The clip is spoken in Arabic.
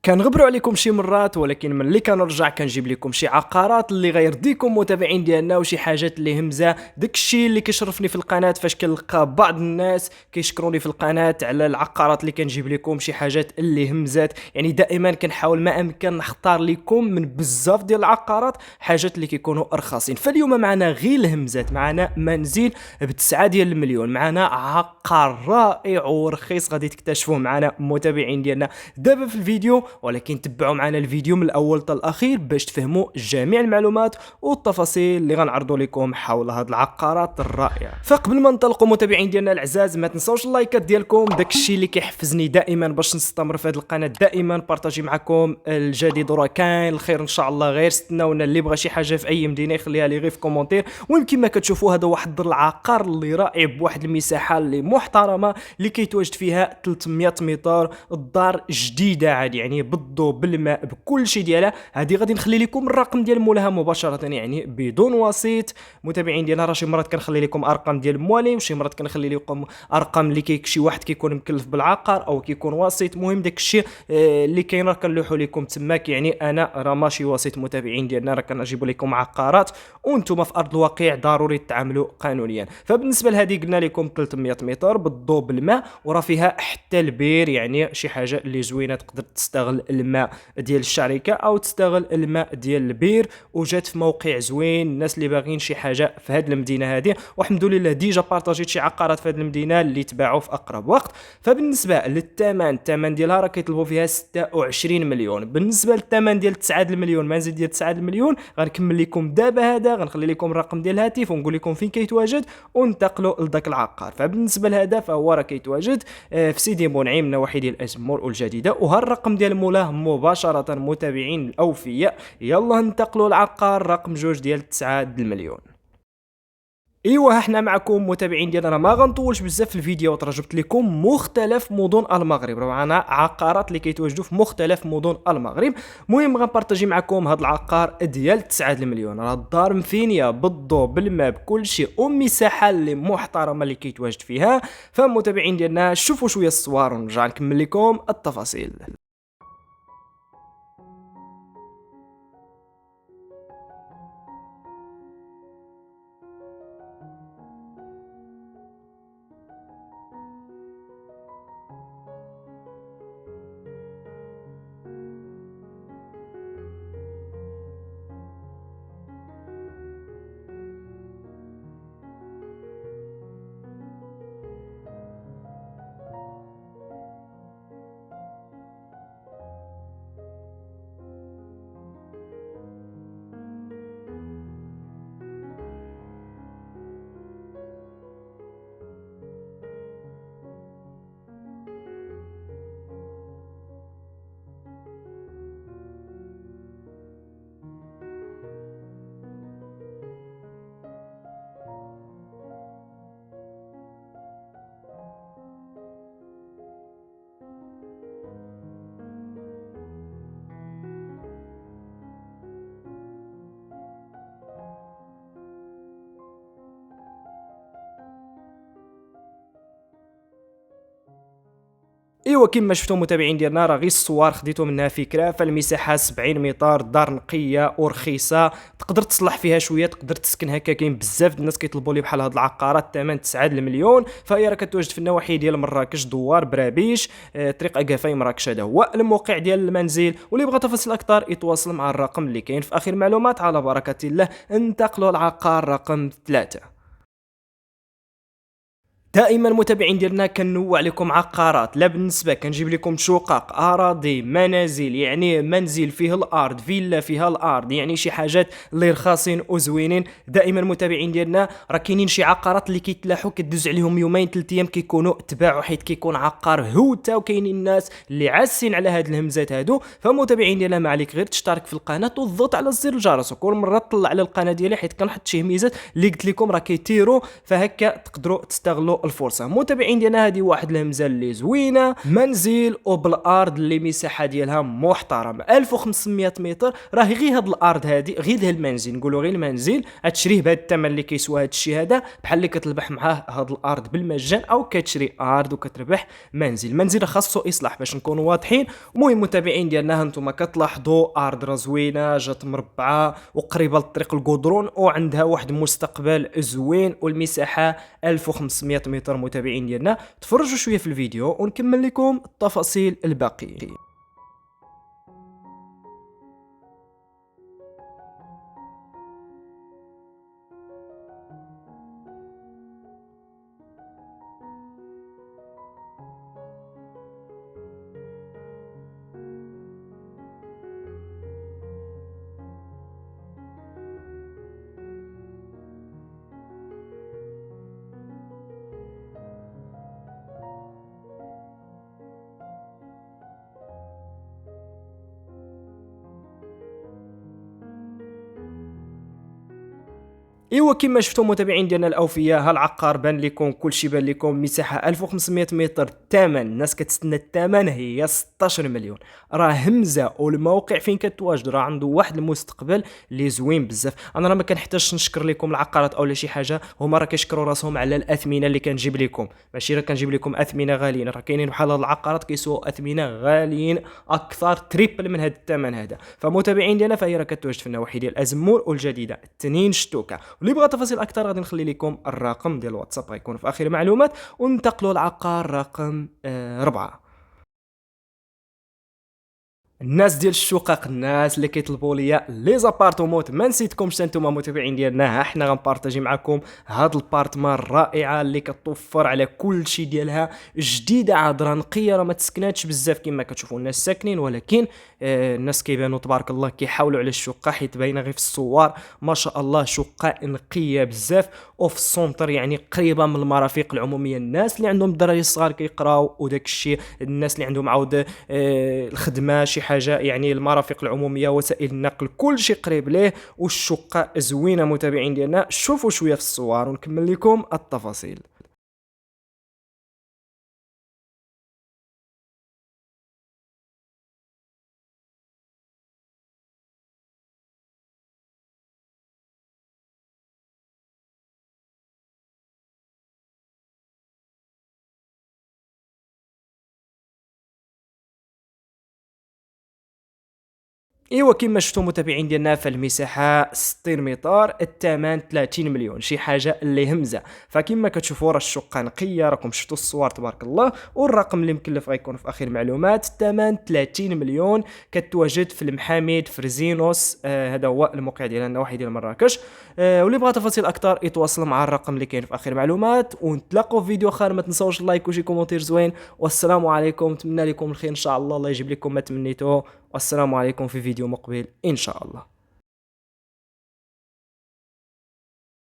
كنغبروا عليكم شي مرات، ولكن ملي كنرجع كنجيب لكم شي عقارات اللي غيرضيكم متابعين ديالنا، وشي حاجات اللي همزه. داكشي اللي كيشرفني في القناه فاش كنلقى بعض الناس كيشكروني في القناه على العقارات اللي كنجيب لكم، شي حاجات اللي همزات. يعني دائما كنحاول ما امكن نختار لكم من بزاف ديال العقارات حاجات اللي كيكونوا ارخصين. فاليوم معنا غير الهمزات، معنا منزل ب9 ديال المليون، معنا عقار رائع ورخيص غادي تكتشفوه معنا متابعين ديالنا دابا في الفيديو. ولكن تبعوا معنا الفيديو من الاول حتى الاخير باش تفهموا جميع المعلومات والتفاصيل اللي غنعرضوا لكم حول هاد العقارات الرائعه. فقبل ما ننطلقوا متابعين ديالنا الاعزاز، ما تنساوش اللايكات ديالكم، داكشي اللي كيحفزني دائما باش نستمر في هاد القناه. دائما بارطاجي معكم الجديد، وراه كاين الخير ان شاء الله. غير استناونا، اللي بغى شي حاجه في اي مدينه يخليها لي غير في كومونتير. المهم كما كتشوفوا هذا واحد العقار اللي رائع بواحد المساحه اللي محترمه اللي كيتواجد فيها 300 متر. الدار جديده عادي، يعني بالضو بالماء بكل شيء ديالها. هذه غادي نخلي لكم الرقم ديال مولاها مباشره، يعني بدون وسيط متابعين ديالنا. راه شي مرات كنخلي لكم ارقام ديال الموالي، وشي مرات كنخلي لكم ارقام اللي شي واحد كيكون مكلف بالعقار او كيكون وسيط. المهم داك الشيء اللي كاين راه كنلوحوا لكم تماك. يعني انا راه ماشي وسيط متابعين ديالنا، راه كنجيب لكم عقارات وانتم في ارض الواقع ضروري تتعاملوا قانونيا. فبالنسبه لهذه قلنا لكم 300 متر بالضو بالماء، وراه فيها حتى البير، يعني شي حاجه اللي زوينه تقدر تستغل الماء ديال الشركه او تستغل الماء ديال البير، وجات في موقع زوين. الناس اللي باغيين شي حاجه في هذه المدينه هذه، والحمد لله ديجا بارطاجيت شي عقارات في هذه المدينه اللي تباعوا في اقرب وقت. فبالنسبه للثمن، الثمن ديالها راه كيطلبوا فيها 26 مليون. بالنسبه للثمن ديال 9 المليون، منزل ديال 9 المليون، غنكمل لكم دابا هذا، غنخلي لكم الرقم ديال الهاتف ونقول لكم فين كيتواجد وننتقلوا لذاك العقار. فبالنسبه لهذا فهو راه كيتواجد في سيدي بونعيم نواحي ديال ازمور والجديده، وها الرقم ديال مولاه مباشره متابعين الاوفياء. يلا ننتقلوا للعقار رقم 2 ديال 9 المليون. ايوا احنا معكم متابعين ديالنا، راه ما غنطولش بزاف في الفيديو، جبت لكم مختلف مدن المغرب. راه معنا عقارات اللي كيتواجدوا في مختلف مدن المغرب. المهم غنبارطاجي معكم هذا العقار ديال 9 المليون. راه الدار مفينيه بالضو بالماء بكل شيء، ومساحه اللي محترمه اللي كيتواجد فيها. فمتابعين ديالنا شوفوا شويه الصور ونرجع نكمل لكم التفاصيل. ايوا كما شفتوا متابعين ديالنا، راه غير الصور خديتو منها فكره. فالمساحه 70 متر، دار نقيه ورخيصه، تقدر تصلح فيها شويه، تقدر تسكن هكا. كاين بزاف الناس كيطلبوا لي بحال هاد العقارات ثمن 9 المليون. فهي راه كتواجد في النواحي ديال مراكش، دوار، برابيش، طريق اكافاي مراكش. هذا هو الموقع ديال المنزل. واللي بغى تفاصيل اكثر يتواصل مع الرقم اللي كاين في اخر المعلومات. على بركه الله انتقلوا العقار رقم 3. دائما متابعين ديالنا كنوع لكم عقارات، لا بالنسبه كنجيب لكم شقق، اراضي، منازل، يعني منزل فيه الارض، فيلا فيها الارض، يعني شي حاجات اللي رخاصين وزوينين. دائما متابعين ديالنا راه كاينين شي عقارات اللي كيتلاحوا كدوز عليهم يومين 3 ايام كيكونوا تباعوا، حيت كيكون عقار هوته. وكاينين الناس اللي عاسين على هاد الهمزات هادو. فمتابعين ديالنا ما عليك غير تشترك في القناه وتضغط على زر الجرس، وكل مره تطلع على القناه ديالي حيت كنحط شي هميزات اللي قلت لكم راه كيطيروا. فهكا تقدروا تستغلوا الفرصه. متابعين ديالنا هذه واحد الهمزه اللي زوينه، منزل وبالارض اللي مساحه ديالها محترم 1500 متر. راه غير هاد الارض هذه، غير هاد المنزل، نقولوا غير المنزل تشريه بهذا الثمن اللي كيسوى هاد الشيء هذا، بحال اللي كتربح معاه هاد الارض بالمجان او كتشري ارض وكتربح منزل خاصو اصلاح باش نكونوا واضحين. المهم متابعين ديالنا هانتوما كتلاحظوا ارض راه زوينه، جات مربعه وقريبه للطريق القدرون وعندها واحد المستقبل زوين، والمساحه 1500 متر. متابعين ديالنا تفرجوا شويه في الفيديو ونكمل لكم التفاصيل الباقيه. ايوا كما شفتوا متابعين ديالنا الاوفياء، ها العقار بان لكم، كلشي بان لكم، مساحه 1500 متر. الثمن الناس كتستنى الثمن هي 16 مليون. راه همزه والموقع فين كتواجد راه عنده واحد المستقبل اللي زوين بزاف. انا راه ما كنحتاجش نشكر لكم العقارات او شي حاجه، هما راه كيشكروا راسهم على الاثمنه اللي كنجيب لكم، ماشي راه كنجيب لكم اثمنه غاليين. راه كاينين بحال هاد العقارات كيسووا اثمنه غاليين اكثر تريبل من هذا الثمن هذا. فمتابعين ديالنا فهي راه كتواجد في النواحي ديال ازمور والجديده التنين شتوكه. واللي بغى تفاصيل اكثر غادي نخلي لكم الرقم ديال الواتساب غيكون في اخر المعلومات. وننتقلوا للعقار رقم 4. الناس ديال الشقق، الناس اللي كيطلبوا ليا لي زابارتوموت، ما نسيتكمش نتوما متابعين ديالنا. ها حنا غنبارطاجي معكم هاد البارتمان الرائعه اللي كتوفر على كل شيء ديالها، جديده عاد راه نقيه، راه ما تسكناتش بزاف كما كتشوفوا الناس ساكنين، ولكن الناس كيبانوا تبارك الله كيحاولوا على الشقه، حيت باينه غير في الصور ما شاء الله شقه نقيه بزاف وفي السونتر، يعني قريبه من المرافق العموميه. الناس اللي عندهم الدراري الصغار كيقراو وداك الشيء، الناس اللي عندهم عاود الخدمه شي حاجه، يعني المرافق العموميه، وسائل النقل، كل شيء قريب ليه، والشقه زوينه. متابعين ديالنا شوفوا شويه في الصور ونكمل لكم التفاصيل. ايوا كما شفتوا متابعين ديالنا، فالمساحه 60 متر، الثمن 30 مليون، شي حاجه اللي همزه. فكما كتشوفوا راه الشقه نقيه، راكم شفتوا الصور تبارك الله، والرقم اللي مكلف غيكون في اخر المعلومات. الثمن 30 مليون، كتواجد في المحاميد فرزينوس. هذا هو الموقع ديالنا النواحي ديال مراكش. واللي بغى تفاصيل اكثر يتواصل مع الرقم اللي كاين في اخر المعلومات. ونتلاقوا في فيديو اخر، ما تنساوش اللايك وشي كومونتير زوين. والسلام عليكم، نتمنى لكم الخير ان شاء الله، الله يجيب لكم ما تمنيتوه. والسلام عليكم في فيديو مقبل إن شاء الله.